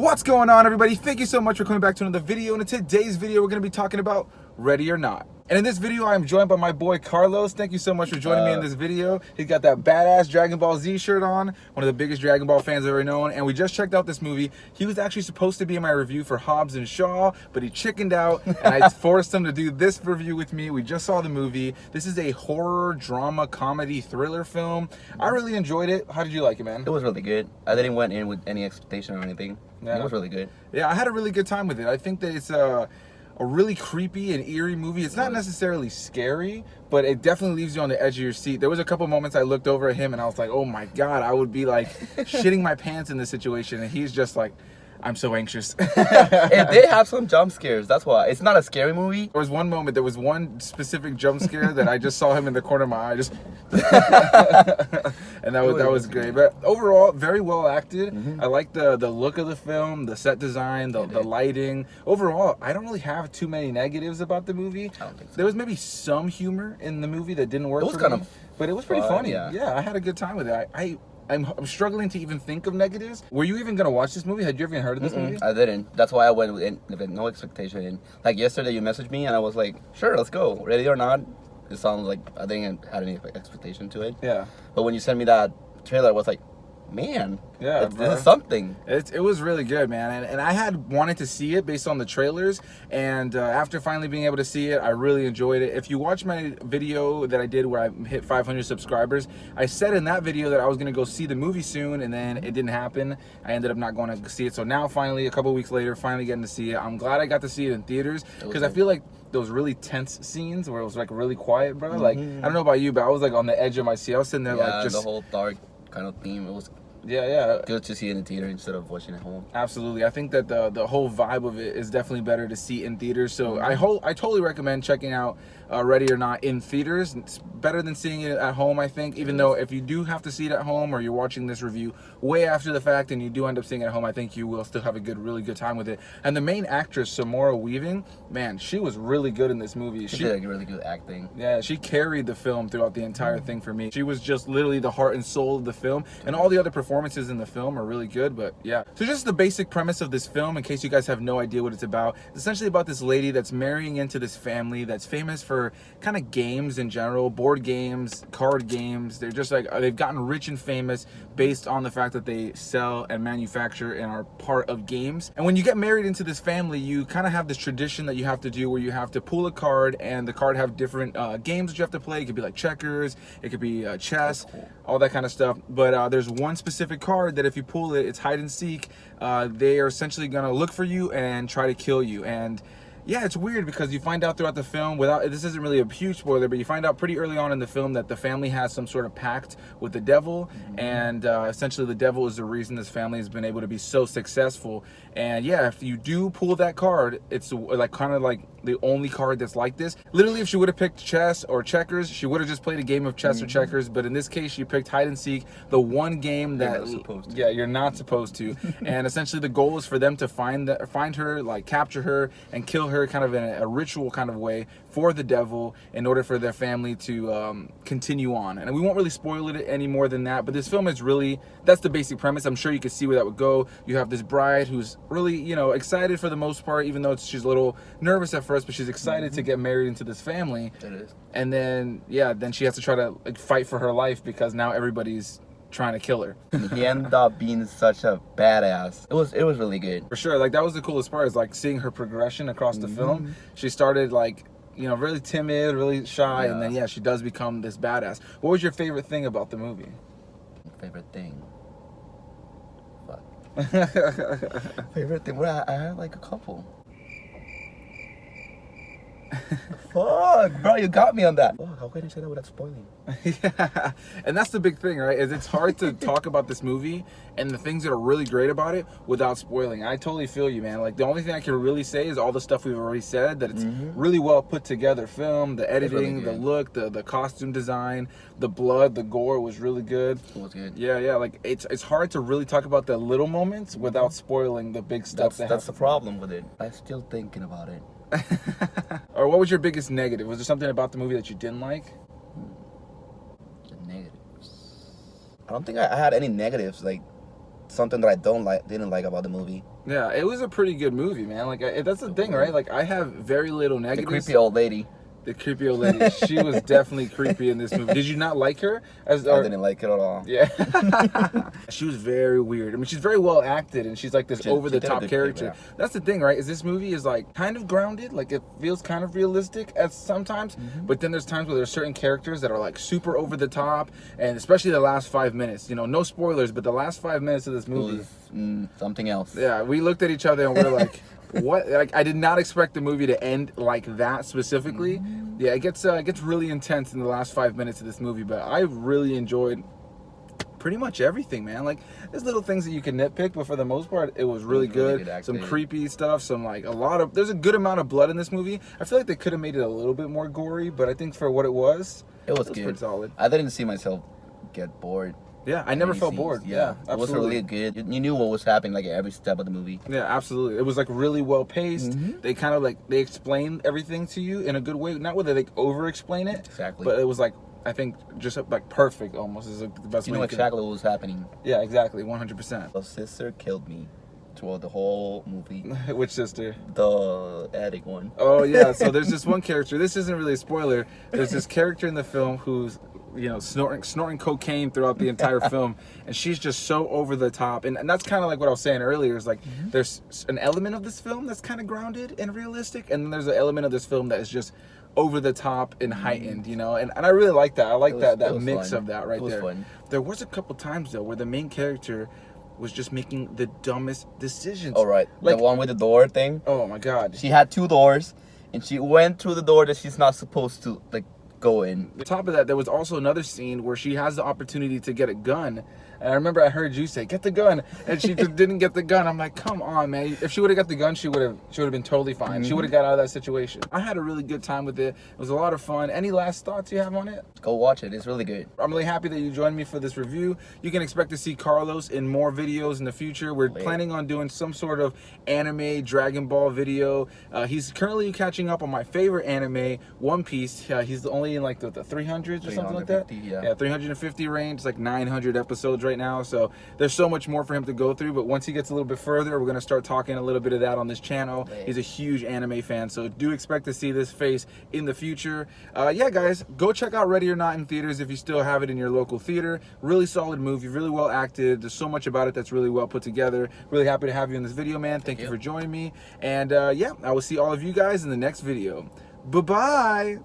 What's going on, everybody? Thank you so much for coming back to another video. And in today's video, we're going to be talking about Ready or Not. And in this video, I am joined by my boy Carlos. Thank you so much for joining me in this video. He's got that badass Dragon Ball Z shirt on, one of the biggest Dragon Ball fans I've ever known. And we just checked out this movie. He was actually supposed to be in my review for Hobbs and Shaw, but he chickened out, and I forced him to do this review with me. We just saw the movie. This is a horror, drama, comedy, thriller film. I really enjoyed it. How did you like it, man? It was really good. I didn't went in with any expectation or anything. Yeah. It was really good. Yeah, I had a really good time with it. I think that it's a really creepy and eerie movie. It's not necessarily scary, but it definitely leaves you on the edge of your seat. There was a couple moments I looked over at him and I was like, oh my God, I would be like shitting my pants in this situation. And he's just like, I'm so anxious. It did have some jump scares. That's why. It's not a scary movie. There was one moment, there was one specific jump scare that I just saw him in the corner of my eye. Just and that was great. But overall, very well acted. I like the look of the film, the set design, the lighting. Overall, I don't really have too many negatives about the movie. I don't think so. There was maybe some humor in the movie that didn't work. It was kind of, but it was pretty funny. Yeah, I had a good time with it. I'm struggling to even think of negatives. Were you even gonna watch this movie? Had you ever heard of this movie? I didn't. That's why I went with no expectation. And like yesterday, you messaged me, and I was like, "Sure, let's go. Ready or Not." It sounds like I didn't have any expectation to it. Yeah. But when you sent me that trailer, I was like, "Man, yeah, this is something." It was really good, man. And I had wanted to see it based on the trailers. And after finally being able to see it, I really enjoyed it. If you watch my video that I did where I hit 500 subscribers, I said in that video that I was going to go see the movie soon, and then it didn't happen. I ended up not going to see it. So now finally, a couple weeks later, finally getting to see it. I'm glad I got to see it in theaters because I feel like those really tense scenes where it was like really quiet, bro. Like, I don't know about you, but I was like on the edge of my seat. I was sitting there like just... the whole dark kind of theme. It was... Yeah. good to see it in the theater instead of watching at home. Absolutely. I think that the whole vibe of it is definitely better to see in theaters. So I totally recommend checking out Ready or Not in theaters. It's better than seeing it at home, I think. Even though if you do have to see it at home or you're watching this review way after the fact and you do end up seeing it at home, I think you will still have a really good time with it. And the main actress, Samara Weaving, man, she was really good in this movie. She did really good acting. Yeah, she carried the film throughout the entire thing for me. She was just literally the heart and soul of the film, and all the other performances in the film are really good. But yeah, so just the basic premise of this film, in case you guys have no idea what it's about, it's essentially about this lady that's marrying into this family that's famous for kind of games in general, board games, card games. They're just like, they've gotten rich and famous based on the fact that they sell and manufacture and are part of games. And when you get married into this family, you kind of have this tradition that you have to do where you have to pull a card, and the card have different games that you have to play. It could be like checkers, it could be chess, all that kind of stuff. But there's one specific card that if you pull it, it's hide and seek. They are essentially gonna look for you and try to kill you. And yeah, it's weird because you find out throughout the film, this isn't really a huge spoiler, but you find out pretty early on in the film that the family has some sort of pact with the devil, and essentially the devil is the reason this family has been able to be so successful. And yeah, if you do pull that card, it's like kind of like the only card that's like this. Literally, if she would have picked chess or checkers, she would have just played a game of chess or checkers. But in this case, she picked hide and seek, the one game that you're not supposed to. And essentially, the goal is for them to find her, like capture her and kill her, kind of in a ritual kind of way for the devil, in order for their family to continue on. And we won't really spoil it any more than that. But this film is really, that's the basic premise. I'm sure you can see where that would go. You have this bride who's really, excited for the most part, even though she's a little nervous at first, but she's excited to get married into this family. It is. And then, then she has to try to fight for her life because now everybody's trying to kill her. He ended up being such a badass. It was really good. For sure. Like, that was the coolest part, is like seeing her progression across the film. She started like, really timid, really shy, and then she does become this badass. What was your favorite thing about the movie? Favorite thing? Favorite thing? Well, I had like a couple. Fuck, bro, you got me on that. Oh, how can you say that without spoiling? Yeah, and that's the big thing, right? Is it's hard to talk about this movie and the things that are really great about it without spoiling. I totally feel you, man. Like, the only thing I can really say is all the stuff we've already said, that it's really well put together film, the editing, the look, the costume design, the blood, the gore was really good. It was good. Yeah, like it's hard to really talk about the little moments without spoiling the big stuff. That's the problem with it. I'm still thinking about it. Or what was your biggest negative? Was there something about the movie that you didn't like? The negatives. I don't think I had any negatives. Like something that I didn't like about the movie. Yeah, it was a pretty good movie, man. Like that's the thing, right? Like I have very little The negatives. creepy old lady. The creepy old lady. She was definitely creepy in this movie. Did you not like her? I didn't like it at all. Yeah. She was very weird. I mean, she's very well acted, and she's like this over-the-top character. That's the thing, right? Is this movie is like kind of grounded, like it feels kind of realistic at sometimes, but then there's times where there's certain characters that are like super over the top, and especially the last 5 minutes. You know, no spoilers, but the last 5 minutes of this movie. Something else. Yeah, we looked at each other and we're like, what? Like, I did not expect the movie to end like that specifically. Yeah, it gets really intense in the last 5 minutes of this movie, but I really enjoyed pretty much everything, man. Like, there's little things that you can nitpick, but for the most part, it was really good. Some creepy stuff, there's a good amount of blood in this movie. I feel like they could have made it a little bit more gory, but I think for what it was good. Pretty solid. I didn't see myself get bored. Yeah, I never felt bored. Yeah, absolutely. It was really good. You knew what was happening like at every step of the movie. Yeah, absolutely. It was like really well paced. They kind of like, they explained everything to you in a good way. Not whether they over explain it. Exactly. But it was like, I think just like perfect almost is the best way. You know exactly what was happening. Yeah, exactly. 100%. The sister killed me throughout the whole movie. Which sister? The attic one. Oh yeah, so there's this one character. This isn't really a spoiler. There's this character in the film who's, you know, snorting cocaine throughout the entire film, and she's just so over the top. And that's kind of like what I was saying earlier, is like there's an element of this film that's kind of grounded and realistic, and then there's an element of this film that is just over the top and heightened, you know, and I really like that. I like that mix of that right there. Fun. There was a couple times though where the main character was just making the dumbest decisions. Oh right, like the one with the door thing. Oh my god, she had 2 doors, and she went through the door that she's not supposed to like go in. On top of that, there was also another scene where she has the opportunity to get a gun. And I remember I heard you say, "Get the gun," and she just didn't get the gun. I'm like, come on, man. If she would have got the gun, she would have been totally fine. She would have got out of that situation. I had a really good time with it. It was a lot of fun. Any last thoughts you have on it? Go watch it. It's really good. I'm really happy that you joined me for this review. You can expect to see Carlos in more videos in the future. We're planning on doing some sort of anime Dragon Ball video. He's currently catching up on my favorite anime, One Piece. He's only in like the 300s or something like that. Yeah, 350 range, like 900 episodes right now. So there's so much more for him to go through. But once he gets a little bit further, we're going to start talking a little bit of that on this channel. He's a huge anime fan, so do expect to see this face in the future. Yeah, guys, go check out Ready or Not in theaters if you still have it in your local theater. Really solid movie, really well acted. There's so much about it that's really well put together. Really happy to have you in this video, man. Thank you for joining me. And yeah, I will see all of you guys in the next video. Bye-bye.